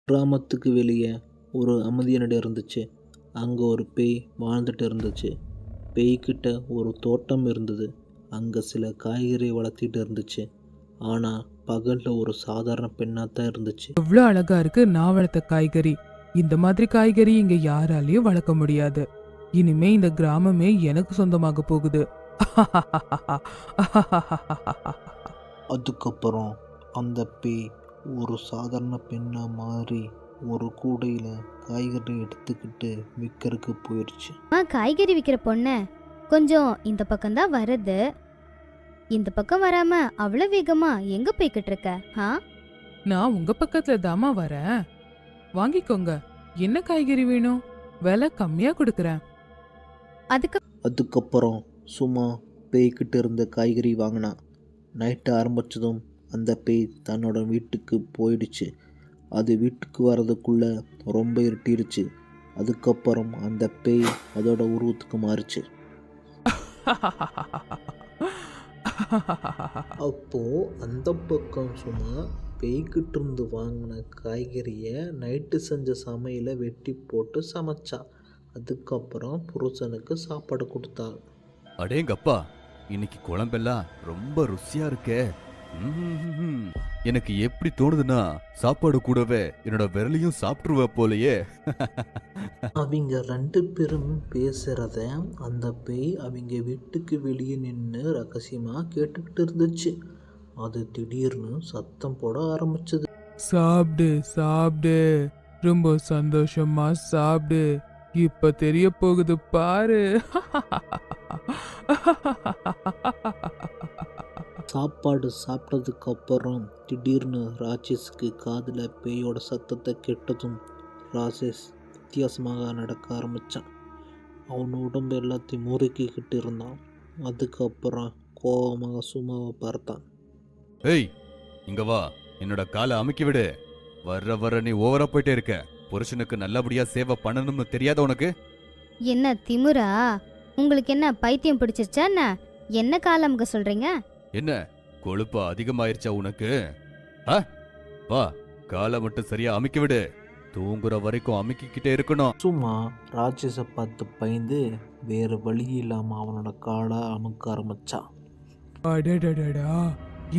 கிராமத்துக்கு வெளியே ஒரு அமைதியான இடம் இருந்துச்சு. அங்கே ஒரு பேய் வாழ்ந்துட்டு இருந்துச்சு. பேய்கிட்ட ஒரு தோட்டம் இருந்தது. அங்கே சில காய்கறி வளர்த்திட்டு இருந்துச்சு. ஆனால் பகலில் ஒரு சாதாரண பெண்ணாக தான் இருந்துச்சு. எவ்வளோ அழகா இருக்கு நான் வளர்த்த காய்கறி. இந்த மாதிரி காய்கறி இங்க யாராலையும் வளர்க்க முடியாது. இனிமே இந்த கிராமமே எனக்கு சொந்தமாக போகுது. அதுக்கப்புறம் அந்த பேய் ஒரு சாதாரண பெண்ணாக மாறி ஒரு கூடையில் காய்கறி எடுத்துக்கிட்டு விற்கிறதுக்கு போயிடுச்சு. காய்கறி விற்கிற பொண்ணு கொஞ்சம் இந்த பக்கம்தான் வருது. இந்த பக்கம் வராம அவ்வளோ வேகமா எங்க போய்கிட்டு இருக்க? நான் உங்க பக்கத்துல தாமா வரேன். வாங்கிக்கோங்க. என்ன காய்கறி வேணும்? விலை கம்மியா கொடுக்கறேன். அதுக்கப்புறம் சும்மா பேய்கிட்ட இருந்த காய்கறி வாங்கினா. நைட்டு ஆரம்பித்ததும் அந்த பேய் தன்னோட வீட்டுக்கு போயிடுச்சு. அது வீட்டுக்கு வர்றதுக்குள்ளே ரொம்ப இருட்டிருச்சு. அதுக்கப்புறம் அந்த பேய் அதோட உருவத்துக்கு மாறிச்சு. அப்போது அந்த பக்கம் சும்மா பேய்கிட்ட இருந்து வாங்கின காய்கறியை நைட்டு செஞ்ச சமையலை வெட்டி போட்டு சமைச்சா. அதுக்கப்புறம் புருஷனுக்கு சாப்பாடு கொடுத்தா. அடேங்கப்பா, இன்னைக்கு குழம்பெல்லாம் ரொம்ப ருசியா இருக்கே. எனக்கு எப்படி தோணுதுன்னா சாப்பாடு கூடவே என்னோட விரலையும் சாப்பிட்டுருவ போலயே. அவங்க 2 பேரும் பேசுறத அந்த பேய் அவங்க வீட்டுக்கு வெளியே நின்று ரகசியமா கேட்டுக்கிட்டு இருந்துச்சு. அது திடீர்னு சத்தம் போட ஆரம்பிச்சது. சாப்பிடு சாப்பிடு, ரொம்ப சந்தோஷமா சாப்பிடு, இப்ப தெரிய போகுது பாரு. சாப்பாடு சாப்பிட்டதுக்கு அப்புறம் திடீர்னு ராஜேஷுக்கு காதில் பேயோட சத்தத்தை கேட்டதும் ராஜேஷ் வித்தியாசமாக நடக்க ஆரம்பித்தான். அவன் உடம்பு எல்லாத்தையும் முறுக்கிக்கிட்டு இருந்தான். அதுக்கப்புறம் கோபமாக சும்மாவை பார்த்தான். ஏய், இங்க வா, என்னோட காலை அமுக்கி விடு. வர நீ ஓவரா போயிட்டே இருக்க. புருஷனுக்கு நல்லபடியா சேவை பண்ணணும்னு தெரியாத உனக்கு? என்ன திமுறா? உங்களுக்கு என்ன பைத்தியம் பிடிச்சிருச்சா? என்ன காலம்க சொல்றீங்க? என்ன கொழுப்பு அதிகமாயிருச்சா உனக்கு? வா, காலை மட்டும் சரியா அமுக்கி விடு. தூங்குற வரைக்கும் அமுக்கிக்கிட்டே இருக்கணும். சும்மா ராட்சஸை பார்த்து பயந்து வேறு வழி இல்லாமல் அவனோட காலை அமுக்க ஆரம்பிச்சான். அடடடடா,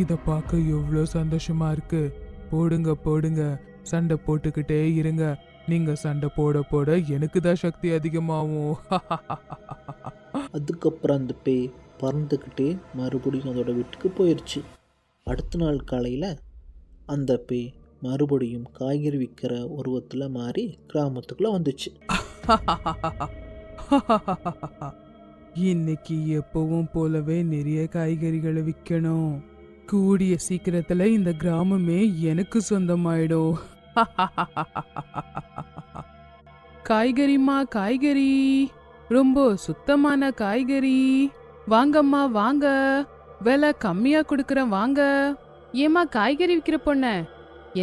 இத பார்க்க எவ்வளோ சந்தோஷமா இருக்கு. போடுங்க போடுங்க, சண்டை போட்டுக்கிட்டே இருங்க. நீங்க சண்டை போட போட எனக்கு தான் சக்தி அதிகமாகும். அதுக்கப்புறம் அந்த பேய் பறந்துக்கிட்டே மறுபடியும் அதோட வீட்டுக்கு போயிடுச்சு. அடுத்த நாள் காலையில் அந்த பேய் மறுபடியும் காய்கறி விற்கிற உருவத்தில் மாறி கிராமத்துக்குள்ளே வந்துச்சு. இன்னைக்கு எப்பவும் போலவே நிறைய காய்கறிகளை விற்கணும். கூடிய சீக்கிரத்துல இந்த கிராமமே எனக்கு சொந்தமாயிடும். காய்கறிமா காய்கறி, ரொம்ப சுத்தமான காய்கறி. வாங்கம்மா வாங்க, விலை கம்மியா கொடுக்கறேன் வாங்க. ஏமா காய்கறி விக்கிற பொண்ணு,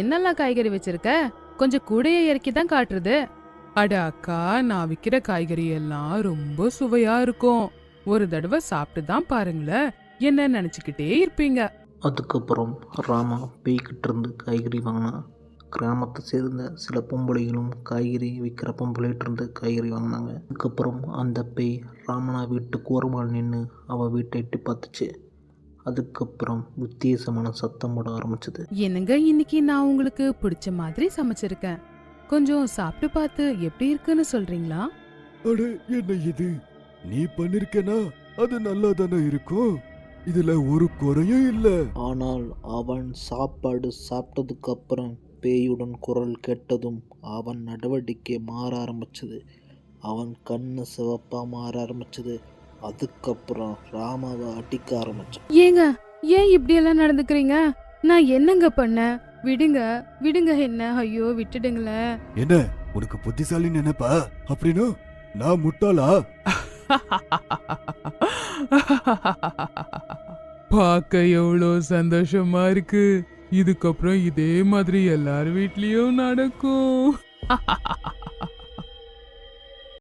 என்னெல்லாம் காய்கறி வச்சிருக்க? கொஞ்சம் கூடையை இறக்கி தான் காட்டுறது. அட அக்கா, நான் விக்கிற காய்கறி எல்லாம் ரொம்ப சுவையா இருக்கும். ஒரு தடவை சாப்பிட்டு தான் பாருங்களேன், என்ன நினைச்சுக்கிட்டே இருப்பீங்க. அதுக்கப்புறம் ராமா பேய்கிட்ட இருந்து காய்கறி வாங்கினா. கிராமத்தை சேர்ந்த சில பொம்பளைகளும் காய்கறி விற்கிற பொம்பளைகிட்ட இருந்து காய்கறி வாங்கினாங்க. அதுக்கப்புறம் அந்த பேய் ராமனா வீட்டுக்கு ஓரமாக நின்று அவள் வீட்டை எட்டி பார்த்துச்சு. அதுக்கப்புறம் வித்தியாசமான சத்தம் போட ஆரம்பிச்சது. என்னங்க, இன்னைக்கு நான் உங்களுக்கு பிடிச்ச மாதிரி சமைச்சிருக்கேன். கொஞ்சம் சாப்பிட்டு பார்த்து எப்படி இருக்குன்னு சொல்றீங்களா? அட, என்ன இது நீ பண்ணிருக்கனா? அது நல்லா தானே இருக்கும். இதுல ஒரு குறையும் இல்ல. ஆனால் அவன் சாப்பாடு சாப்பிட்டதுக்கு அப்புறம் பேயுடன் குரல் கேட்டதும் அவன் நடவடிக்கை மாற ஆரம்பிச்சது. அவன் கண்ணு சிவப்பா மாற ஆரம்பிச்சது. அதுக்கப்புறம் ராமாவை அடிக்க ஆரம்பிச்சான். ஏங்க, ஏன் இப்படி எல்லாம் நடந்துக்கிறீங்க? நான் என்னங்க பண்ண? விடுங்க விடுங்க, என்ன, ஐயோ விட்டுடுங்களேன். என்ன உனக்கு புத்திசாலி நினைப்பா? அப்படின்னா நான் முட்டாளா? பார்க்க எவ்வளோ சந்தோஷமா இருக்கு. இதுக்கப்புறம் இதே மாதிரி எல்லார் வீட்லயும் நடக்கும்.